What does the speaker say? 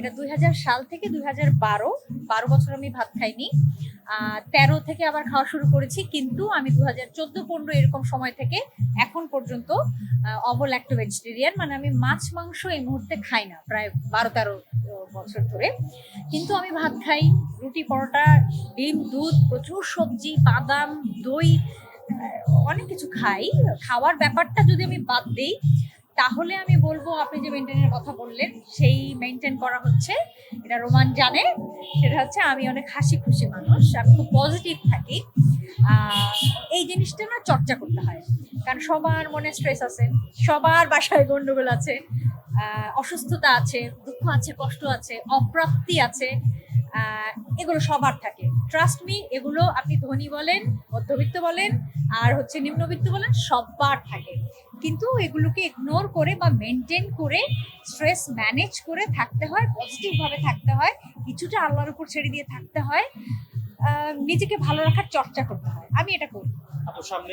এটা ২০০০ সাল থেকে ২০১২ বছর আমি ভাত খাইনি। ১৩ থেকে আবার খাওয়া শুরু করেছি, কিন্তু আমি ২০১৪-১৫ এরকম সময় থেকে এখন পর্যন্ত অভো-ল্যাক্টো ভেজিটেরিয়ান, মানে আমি মাছ মাংস এই মুহূর্তে খাই না প্রায় ১২-১৩ বছর ধরে। কিন্তু আমি ভাত খাই, রুটি, পরোটা, ডিম, দুধ, প্রচুর সবজি, বাদাম, দই, অনেক কিছু খাই। খাওয়ার ব্যাপারটা যদি আমি বাদ দিই, তাহলে আমি বলবো আপনি যে মেনটেনের কথা বললেন, সেই মেনটেন করা হচ্ছে। এটা রোমান জানে। সেটা হচ্ছে আমি অনেক হাসি খুশি মানুষ, আমি খুব পজিটিভ থাকি। আহ, এই জিনিসটা না চর্চা করতে হয়, কারণ সবার মনে স্ট্রেস আছে, সবার বাসায় গন্ডগোল আছে, অসুস্থতা আছে, দুঃখ আছে, কষ্ট আছে, অপ্রাপ্তি আছে। আহ, এগুলো সবার থাকে। ট্রাস্ট মি, এগুলো আপনি ধনী বলেন, মধ্যবিত্ত বলেন, আর হচ্ছে নিম্নবিত্ত বলেন, সবার থাকে। কিন্তু এগুলোকে ইগনোর করে বা মেনটেন করে স্ট্রেস ম্যানেজ করে থাকতে হয়, পজিটিভ ভাবে থাকতে হয়, কিছুটা আল্লাহর উপর ছেড়ে দিয়ে থাকতে হয়, নিজেকে ভালো রাখার চর্চা করতে হয়। আমি এটা করি। আপনার সামনে